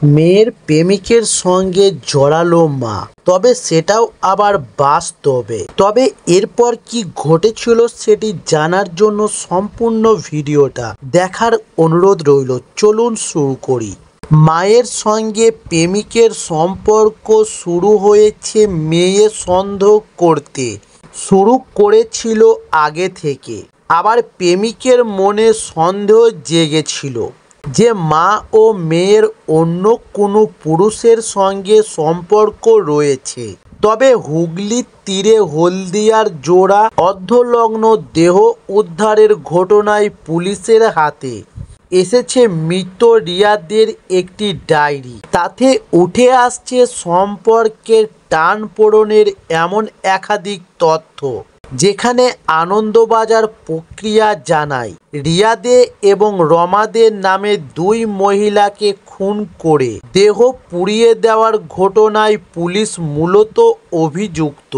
মেয়ের প্রেমিকের সঙ্গে জড়ালো মা, তবে সেটাও আবার বাস্তবে। তবে এরপর কি ঘটেছিল সেটি জানার জন্য সম্পূর্ণ ভিডিওটা দেখার অনুরোধ রইল। চলুন শুরু করি। মায়ের সঙ্গে প্রেমিকের সম্পর্ক শুরু হয়েছে মেয়ে সন্দেহ করতে শুরু করেছিল আগে থেকে। আবার প্রেমিকের মনে সন্দেহ জেগেছিল যে মা ও মেয়ের অন্য কোনো পুরুষের সঙ্গে সম্পর্ক রয়েছে। তবে হুগলির তীরে হলদিয়ার জোড়া অর্ধনগ্ন দেহ উদ্ধারের ঘটনায় পুলিশের হাতে এসেছে মৃত রিয়াদের একটি ডায়েরি। তাতে উঠে আসছে সম্পর্কের টানাপোড়েনের এমন একাধিক তথ্য, যেখানে আনন্দবাজার প্রক্রিয়া জানায় রিয়াদে এবং রমাদের নামে দুই মহিলাকে খুন করে দেহ পুড়িয়ে দেওয়ার ঘটনায় পুলিশ মূলত অভিযুক্ত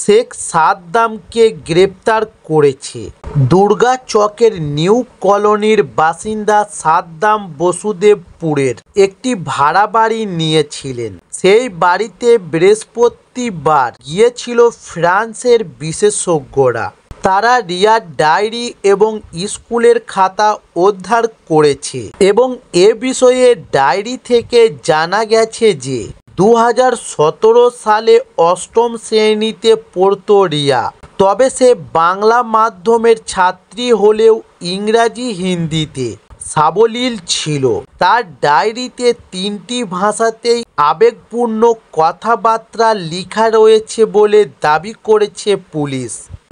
শেখ সাদ্দামকে গ্রেপ্তার করেছে। দুর্গাচকের নিউ কলোনির বাসিন্দা সাদ্দাম বসুদেবপুরের একটি ভাড়া বাড়ি নিয়েছিলেন। সেই বাড়িতে বৃহস্পতিবার গিয়েছিল ফ্রান্সের বিশেষজ্ঞরা। তারা রিয়ার ডায়েরি এবং স্কুলের খাতা উদ্ধার করেছে এবং এ বিষয়ে ডায়েরি থেকে জানা গেছে যে 2017 সালে অষ্টম শ্রেণীতে পড়তো রিয়া। তবে সে বাংলা মাধ্যমের ছাত্রী হলেও ইংরাজি হিন্দিতে সাবলীল ছিল। তার ডায়েরিতে 3টি ভাষাতেই আবেগপূর্ণ কথাবার্তা লেখা রয়েছে বলে দাবি করেছে পুলিশ।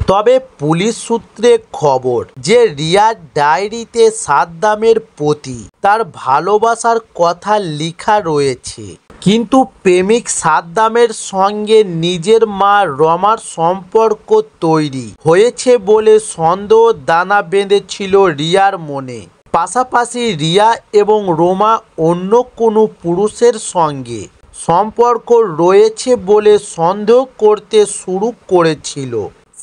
তবে পুলিশ সূত্রে খবর যে রিয়ার ডায়েরিতে সাদ্দামের প্রতি তার ভালোবাসার কথা লেখা রয়েছে, কিন্তু প্রেমিক সাদ্দামের সঙ্গে নিজের মা রমার সম্পর্ক তৈরি হয়েছে বলে সন্দেহ দানা বেঁধেছিল রিয়ার মনে। পাশাপাশি রিয়া এবং রমা অন্য কোনো পুরুষের সঙ্গে সম্পর্ক রয়েছে বলে সন্দেহ করতে শুরু করেছিল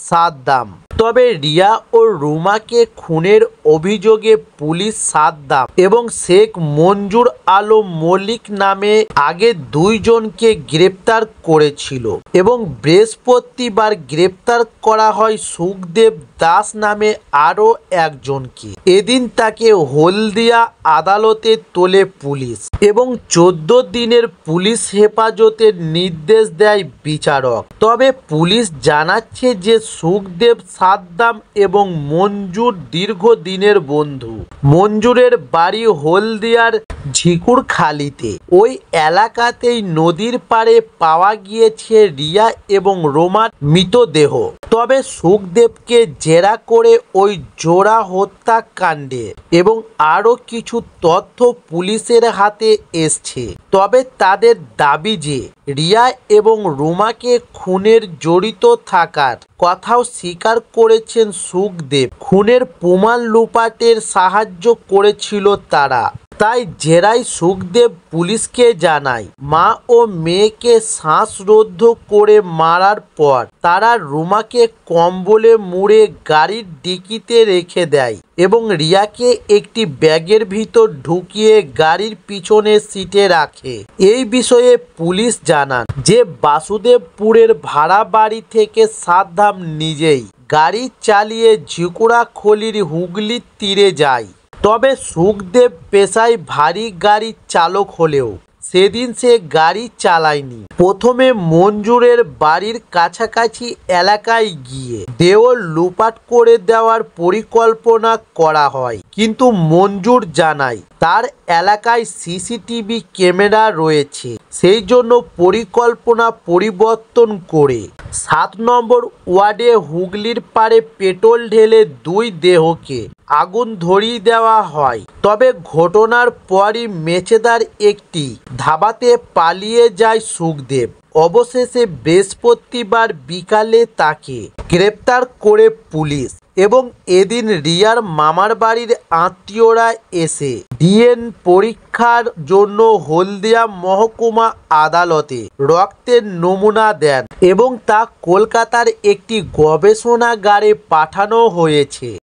সাদ্দাম। তবে রিয়া ও রুমাকে খুনের অভিযোগে পুলিশ সাদ্দাম এবং শেখ মঞ্জুর আলম মল্লিক নামে আগে দুইজনকে গ্রেপ্তার করেছিল এবং বৃহস্পতিবার গ্রেপ্তার করা হয় সুখদেব দাস নামে আরও একজনকে। এদিন তাকে হলদিয়া আদালতে তোলে পুলিশ এবং 14 দিনের পুলিশ হেফাজতের নির্দেশ দেয় বিচারক। তবে পুলিশ জানাচ্ছে যে সুখদেব, সাদ্দাম এবং মঞ্জুর দীর্ঘদিনের বন্ধু। মঞ্জুরের বাড়ি হলদিয়ার ঝিকুরখালিতে। ওই এলাকাতেই নদীর পাড়ে পাওয়া গিয়েছে রিয়া এবং রোমার মৃতদেহ। তবে সুখদেবকে জেরা করে ওই জোড়া হত্যাকাণ্ডে এবং আরও কিছু তথ্য পুলিশের হাতে এসছে। তবে তাদের দাবি যে রিয়া এবং রুমাকে খুনের জড়িত থাকার কথাও স্বীকার করেছেন সুখদেব। খুনের প্রমাণ লুপাটের সাহায্য করেছিল তারা। তাই জেরায় সুখদেব পুলিশকে জানায় মা ও মেয়েকে শ্বাসরোধ করে মারার পর তারা রুমাকে কম্বলে মুড়ে গাড়ির ডিকিতে রেখে দেয় এবং রিয়াকে একটি ব্যাগের ভিতর ঢুকিয়ে গাড়ির পিছনের সিটে রাখে। এই বিষয়ে পুলিশ জানান যে বাসুদেবপুরের ভাড়া বাড়ি থেকে সাদ্দাম নিজেই গাড়ি চালিয়ে ঝিকুরাখলির হুগলির তীরে যায়। তবে সুখদেব পেশায় ভারী গাড়ির চালক হলেও সেদিন সে গাড়ি চালায়নি। প্রথমে মঞ্জুরের বাড়ির কাছাকাছি এলাকায় গিয়ে দেহ লুপাট করে দেওয়ার পরিকল্পনা করা হয়, কিন্তু মঞ্জুর জানায় তার এলাকায় সিসিটিভি ক্যামেরা রয়েছে, সেই জন্য পরিকল্পনা পরিবর্তন করে 7 নম্বর ওয়ার্ডে হুগলির পাড়ে পেট্রোল ঢেলে দুই দেহকে আগুন ধরিয়ে দেওয়া হয়। তবে ঘটনার পরই মেচেদার একটি ধাবাতে পালিয়ে যায় সুখদেব। অবশেষে বৃহস্পতিবার বিকালে তাকে গ্রেপ্তার করে পুলিশ এবং এদিন রিয়ার মামার বাড়ির আত্মীয়রা এসে ডিএনএ পরীক্ষার জন্য হলদিয়া মহকুমা আদালতে রক্তের নমুনা দেন এবং তা কলকাতার একটি গবেষণাগারে পাঠানো হয়েছে।